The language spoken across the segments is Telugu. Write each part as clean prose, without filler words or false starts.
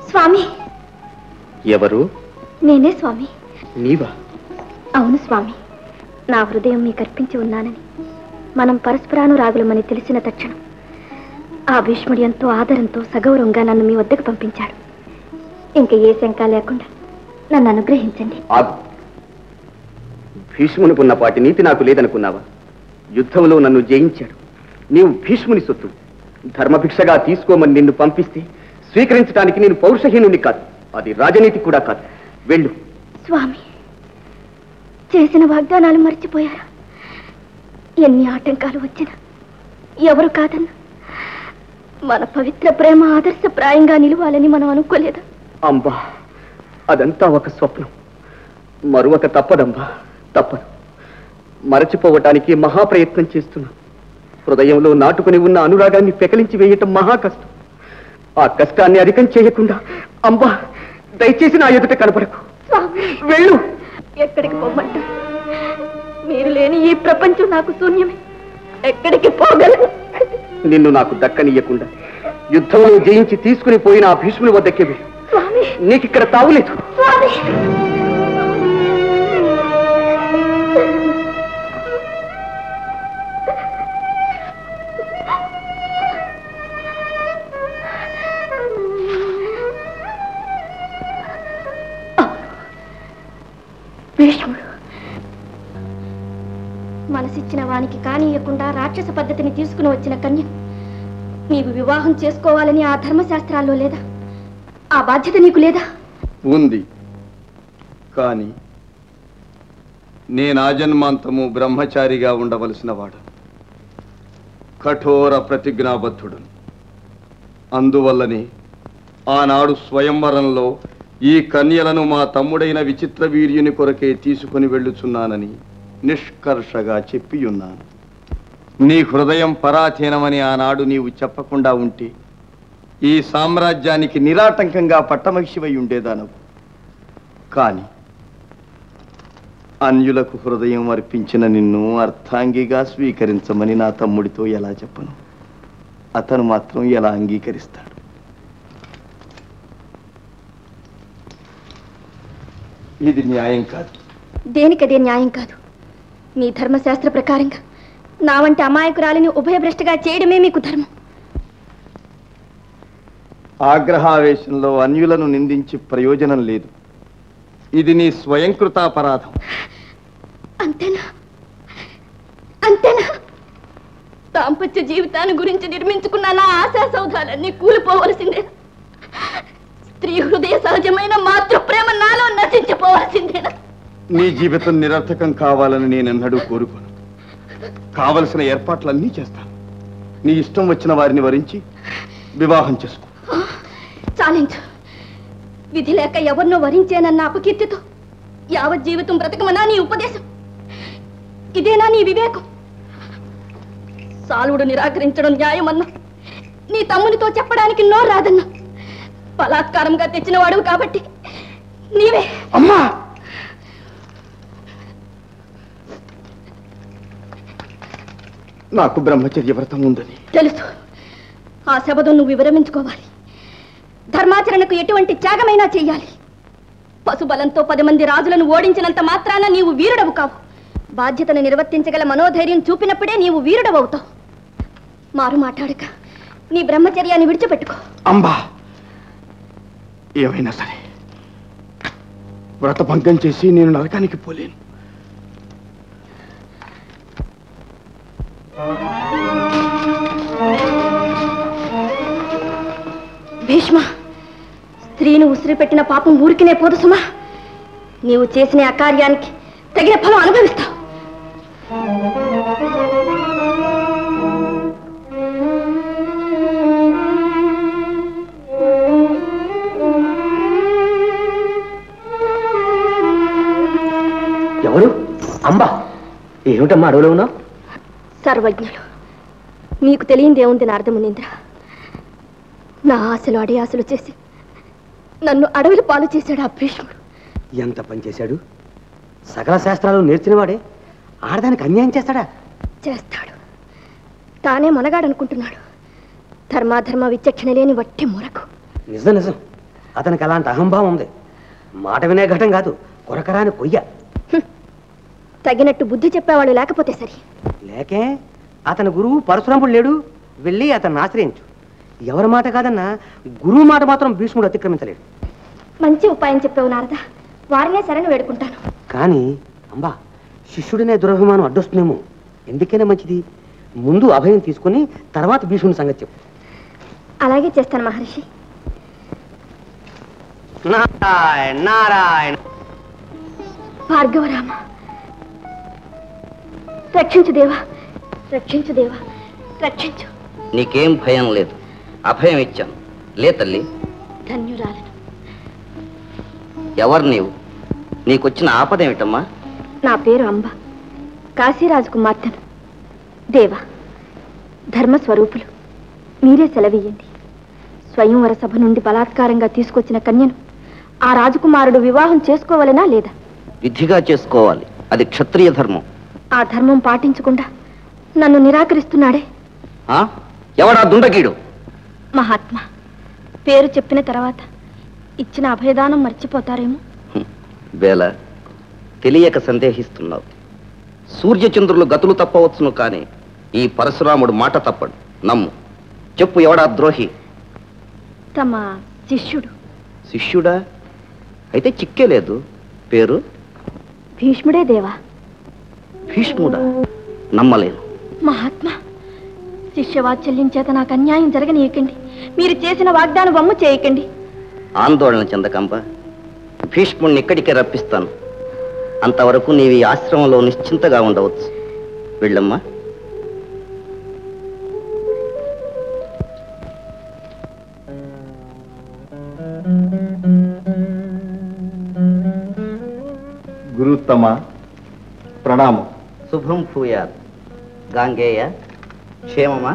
స్వామి. ఎవరు? నేనే స్వామి. నీవా? అవును స్వామి. నా హృదయం మీకు అర్పించి ఉన్నానని, మనం పరస్పరానురాగులమని తెలిసిన తక్షణం ఆ భీష్ముడు ఎంతో ఆదరంతో సగౌరవంగా నన్ను మీ వద్దకు పంపించాడు. ఇంక ఏ శంక లేకుండా నన్ను అనుగ్రహించండి. భీష్మునికున్నపాటి నీతి నాకు లేదనుకున్నావా? యుద్ధంలో నన్ను జయించాడు. నీవు భీష్ముని సొత్తు. ధర్మభిక్షగా తీసుకోమని నిన్ను పంపిస్తే స్వీకరించడానికి నేను పౌరుషహీనుని కాదు, అది రాజనీతి కూడా కాదు. వెళ్ళు. స్వామి, చేసిన వాగ్దానాలు మర్చిపోయారా? ఎన్ని ఆటంకాలు వచ్చినా ఎవరు కాదన్నా మన పవిత్ర ప్రేమ ఆదర్శప్రాయంగా నిలవాలని మనం అనుకోలేదా? అంబా, అదంతా ఒక స్వప్నం. మరొక తప్పదంబా, తప్పదు. మరచిపోవటానికి మహాప్రయత్నం చేస్తున్నా. హృదయంలో నాటుకుని ఉన్న అనురాగాన్ని పెకలించి వేయటం మహా కష్టం. ఆ కష్టాన్ని అధికం చేయకుండా అంబా, దయచేసి నా ఎదుట కనపడకు. వెళ్ళు. ఎక్కడికి పోమంటారు? మీరు లేని ఈ ప్రపంచం నాకు శూన్యమే. ఎక్కడికి పోగలను? నిన్ను నాకు దక్కనియకుండా యుద్ధంలో జయించి తీసుకుని పోయిన ఆ భీష్ముని వద్దకే వెళ్ళు. నీకిక్కడ తావులేదు. భీష్ముడు మనసిచ్చిన వానికి కానీయకుండా రాక్షస పద్ధతిని తీసుకుని వచ్చిన కన్య నీవు వివాహం చేసుకోవాలని ఆ ధర్మశాస్త్రాల్లో లేదా? ఆ బాధ్యత నీకు లేదా? ఉంది. కానీ నేను ఆజన్మాంతము బ్రహ్మచారిగా ఉండవలసిన వాడు, కఠోర ప్రతిజ్ఞాబద్ధుడు. అందువల్లనే ఆనాడు స్వయంవరంలో ఈ కన్యలను మా తమ్ముడైన విచిత్ర వీర్యుని కొరకే తీసుకుని వెళ్ళుచున్నానని నిష్కర్షగా చెప్పియున్నాను. నీ హృదయం పరాధీనమని ఆనాడు నీవు చెప్పకుండా ఉంటే ఈ సామ్రాజ్యానికి నిరాటంకంగా పట్టమహిషివై ఉండేదానవు. కాని అన్యులకు హృదయం అర్పించిన నిన్ను అర్థాంగిగా స్వీకరించమని నా తమ్ముడితో ఎలా చెప్పను? అతను మాత్రం ఎలా అంగీకరిస్తాడు? ఇది న్యాయం కాదు. దేనికదే న్యాయం కాదు. మీ ధర్మశాస్త్ర ప్రకారంగా నా వంటి అమాయకురాలిని ఉభయభ్రష్టగా చేయడమే మీకు ధర్మం. ఆగ్రహావేశంలో అన్యులను నిందించి ప్రయోజనం లేదు. ఇది నీ స్వయంకృతాపరాధం. అంతేనా? అంతేనా? దాంపత్య జీవితాన్ని గురించి నిర్మించుకున్న నా ఆశా సౌధాలన్నీ కూలిపోవలసిందే. స్త్రీ హృదయ సహజమైన మాతృప్రేమ నాలో నశించిపోవలసిందేనా? నీ జీవితం నిరర్థకం కావాలని నేనెన్నడూ కోరుకోను. కావలసిన ఏర్పాట్లన్నీ చేస్తాను. నీ ఇష్టం వచ్చిన వారిని వరించి వివాహం చేసుకో. చాలించు. విధి లేక ఎవరినో వరించేనన్న అపకీర్తితో యావత్ జీవితం బ్రతకమన్నా నీ ఉపదేశం? ఇదేనా నీ వివేకం? సాలుడు నిరాకరించడం న్యాయమన్నా నీ తమ్మునితో చెప్పడానికి నో రాదన్నా. బలాత్కారంగా తెచ్చిన వాడువు కాబట్టి నీవే. అమ్మా, నాకు బ్రహ్మచర్య వ్రతం ఉందని తెలుసు. ఆ శబదం నువ్వు విరమించుకోవాలి. ధర్మాచరణకు ఎటువంటి త్యాగమైనా చెయ్యాలి. పశుబలంతో 10 మంది రాజులను ఓడించినంత మాత్రాన నీవు వీరుడవు కావు. బాధ్యతను నిర్వర్తించగల మనోధైర్యం చూపినప్పుడే నీవు వీరుడవవుతావు. మారు మాట్లాడక నీ బ్రహ్మచర్యాన్ని విడిచిపెట్టుకో. అంబా, ఏమైనా సరే వ్రతభంగం చేసి నేను నరకానికి పోలేను. భీష్మ, స్త్రీని ఉసిరి పెట్టిన పాపం ఊరికినే పోదు సుమా. నీవు చేసిన అకార్యానికి తగిన ఫలం అనుభవిస్తావు. ఎవరు? అంబా, ఏమిటమ్మా అడవిలో ఉన్నావు? సర్వజ్ఞులు, నీకు తెలియందేముంది నా అర్థము నింద్ర. నా ఆశలు అడియాసలు చేసి నన్ను అడవిలో పాలు చేశాడు ఆ భీష్ముడు. ఎంత పని చేశాడు? సకల శాస్త్రాలు నేర్చినవాడే ఆడదానికి అన్యాయం చేస్తాడా? చేస్తాడు. తానే మనగాడనుకుంటున్నాడు. ధర్మాధర్మ విచక్షణ లేని వట్టి మొరకు. నిజం నిజం, అతనికి అలాంటి అహంభావం ఉంది. మాట వినే ఘటం కాదు, కొరకరాని కొయ్య. తగినట్టు బుద్ధి చెప్పేవాళ్ళు లేకపోతే సరి. లేకే అతని గురువు పరశురాముడు లేడు, వెళ్ళి అతన్ని ఆశ్రయించు. ఎవరి మాట కాదన్నా గురువు మాట మాత్రం భీష్ముడు అతిక్రమించలేడు. మంచి ఉపాయం చెప్పావు నారద, వారినే శరణు వేడుకుంటాను. కానీ అంబా, శిష్యుడినే దురభిమానం అడ్డొస్తుందేమో. ఎందుకైనా మంచిది ముందు అభయం తీసుకుని తర్వాత భీష్ముడి సంగతి చెప్పు. అలాగే చేస్తాను మహర్షి. నారాయణ నారాయణ. భార్గవరామ, రక్షించు దేవా, రక్షించు దేవా, రక్షించు. నీకేం భయం లేదు, అభయం ఇచ్చాను. లే తల్లి. ధన్యురాలను. ఎవరు నీవు? నీకొచ్చిన ఆపదేమిటమ్మా? నా పేరు అంబ, కాశీరాజు కుమార్తెను. దేవా, ధర్మస్వరూపులు, మీరే సెలవీయండి. స్వయంవర సభ నుండి బలాత్కారంగా తీసుకొచ్చిన కన్యను ఆ రాజకుమారుడు వివాహం చేసుకోవాలనా లేదా? విధిగా చేసుకోవాలి, అది క్షత్రియ ధర్మం. ఆ ధర్మం పాటించకుండా నన్ను నిరాకరిస్తున్నాడే. ఎవడా దుండగీడు? మహాత్మా, పేరు చెప్పిన తర్వాత ఇచ్చిన అభయదానం మర్చిపోతారేమో. వేళ తెలియక సందేహిస్తున్నావు. సూర్యచంద్రులు గతులు తప్పవచ్చును, కానీ ఈ పరశురాముడు మాట తప్పడు. నమ్ము. చెప్పు, ఎవడా ద్రోహి? తమ శిష్యుడు. శిష్యుడా? అయితే చిక్కే లేదు. పేరు? భీష్ముడే దేవా. భీష్ముడా? నమ్మలేను. మహాత్మా, శిష్యవాత్సల్యం చేత నాకు అన్యాయం జరగనీయకండి. మీరు చేసిన వాగ్దానం వమ్ము చేయకండి. ఆందోళన చెందకంబ. భీష్ముడిని ఇక్కడికే రప్పిస్తాను. అంతవరకు నీవి ఆశ్రమంలో నిశ్చింతగా ఉండవచ్చు. వెళ్ళమ్మా. గురుత్తమ ప్రణామం. శుభం భూయాత్. గాంగేయ క్షేమమా?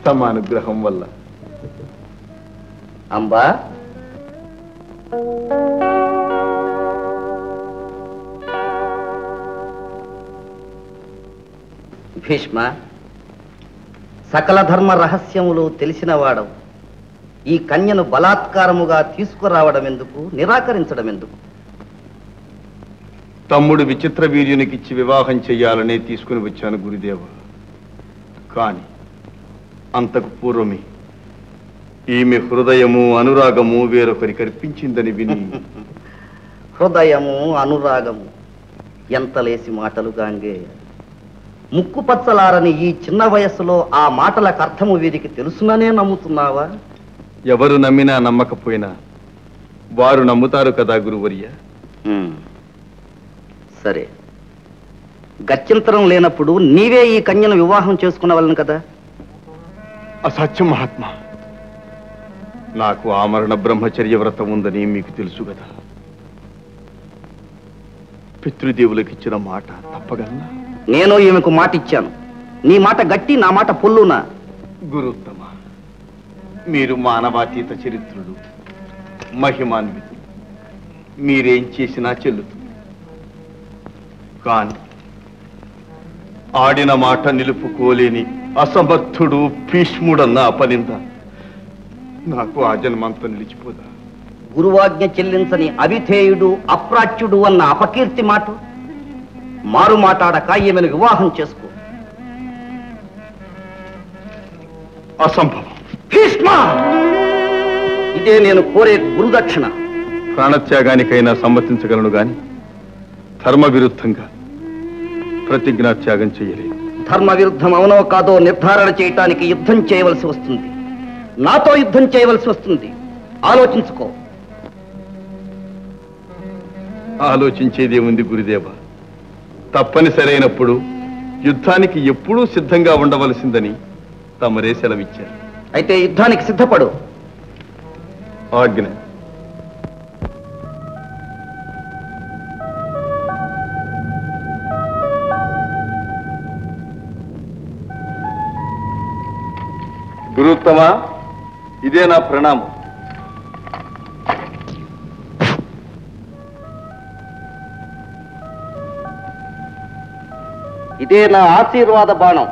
తమ అనుగ్రహం వల్ల. అంబా, భీష్మ, సకల ధర్మ రహస్యములు తెలిసినవాడవు. ఈ కన్యను బలాత్కారముగా తీసుకురావడం ఎందుకు, నిరాకరించడం ఎందుకు? తమ్ముడు విచిత్ర వీర్యునికిచ్చి వివాహం చెయ్యాలనే తీసుకుని వచ్చాను గురుదేవ. కాని అంతకు పూర్వమే ఈమె హృదయము అనురాగము వేరొకరికి అర్పించిందని విని. హృదయము అనురాగము ఎంత లేసి మాటలు గాంగేయ. ముక్కు పచ్చలారని ఈ చిన్న వయస్సులో ఆ మాటలకు అర్థము వీరికి తెలుసుననే నమ్ముతున్నావా? ఎవరు నమ్మినా నమ్మకపోయినా వారు నమ్ముతారు కదా గురువర్య. సరే, గత్యంతరం లేనప్పుడు నీవే ఈ కన్యను వివాహం చేసుకున్నవలను కదా. అసత్యం మహాత్మా. నాకు ఆమరణ బ్రహ్మచర్య వ్రతం ఉందని మీకు తెలుసు కదా. పితృదేవులకిచ్చిన మాట తప్పగలనా? నేను ఈమెకు మాట ఇచ్చాను. నీ మాట గట్టి, నా మాట పొల్లునా? గురుత్తమ, మీరు మానవాతీత చరిత్రులు, మహిమాన్వితులు. మీరేం చేసినా చెల్లుతుంది. కాని ఆడిన మాట నిలుపుకోలేని అసమర్థుడు భీష్ముడన్న అపనింద నాకు ఆ జన్మంతా నిలిచిపోదా? గురువాజ్ఞ చెల్లించని అవిధేయుడు, అప్రాచ్యుడు అన్న అపకీర్తి మాట మారు మాట్లాడక ఈమెను వివాహం చేసుకో. అసంభవం. భీష్మ, ఇదే నేను కోరే గురుదక్షిణ. ప్రాణత్యాగానికైనా సమ్మతించగలను గాని ధర్మ విరుద్ధంగా ప్రతిజ్ఞాత్యాగం చేయలేదు. ధర్మ విరుద్ధం అవునో కాదో నిర్ధారణ చేయటానికి యుద్ధం చేయవలసి వస్తుంది. నాతో యుద్ధం చేయవలసి వస్తుంది. ఆలోచించుకో. ఆలోచించేదేముంది గురుదేవ? తప్పనిసరైనప్పుడు యుద్ధానికి ఎప్పుడూ సిద్ధంగా ఉండవలసిందని తమరే సెలవిచ్చారు. అయితే యుద్ధానికి సిద్ధపడు. ఆజ్ఞ. గురుత్తమ, ఇదే నా ప్రణామం. ఇదే నా ఆశీర్వాద బాణం.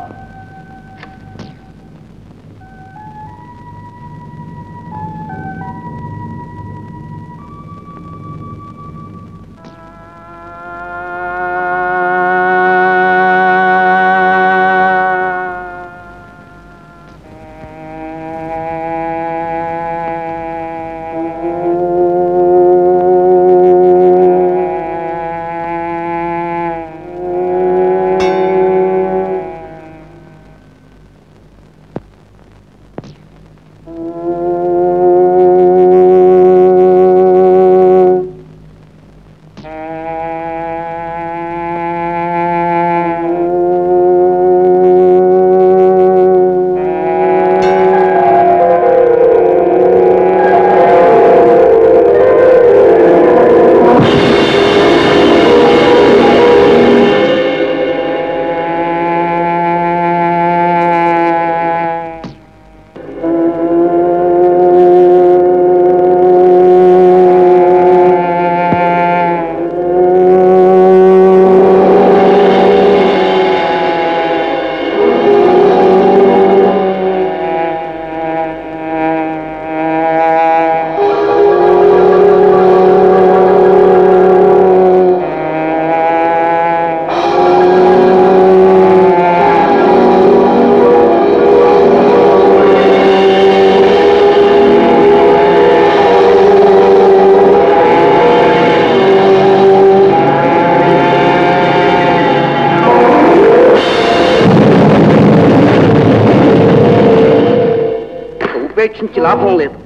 ఉపేక్షించి లాభం లేదు.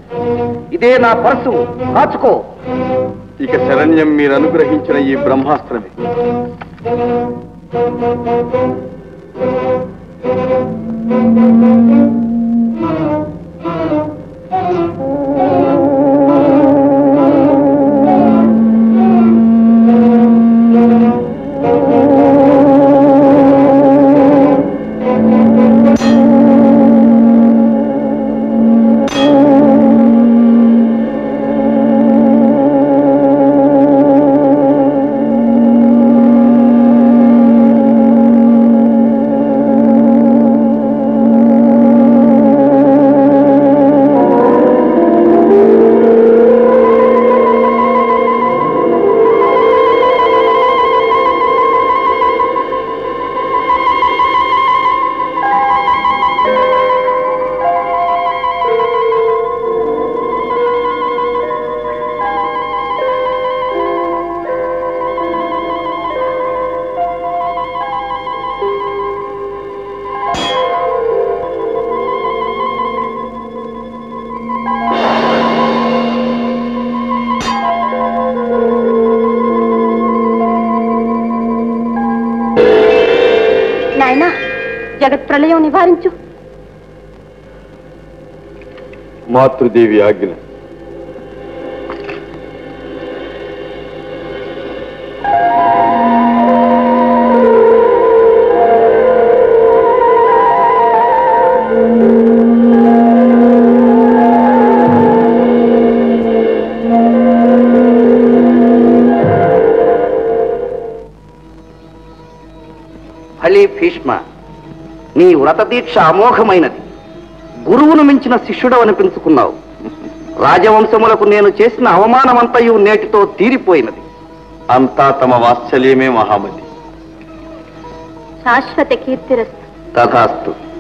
ఇదే నా పర్సు, కాచుకో. ఇక శరణ్యం మీరు అనుగ్రహించిన ఈ బ్రహ్మాస్త్రమే. జగత్ ప్రళయం నివారించు. మాతృదేవి ఆజ్ఞ. ఫలి భీష్మ, నీ వ్రత దీక్ష అమోఘమైనది. గురువును మించిన శిష్యుడు అనిపించుకున్నావు. రాజవంశములకు నేను చేసిన అవమానమంతయు నేటితో తీరిపోయినది. అంతా తమ వాత్సల్యమే మహామతి. శాశ్వత కీర్తిరస్తు. తథాస్తు.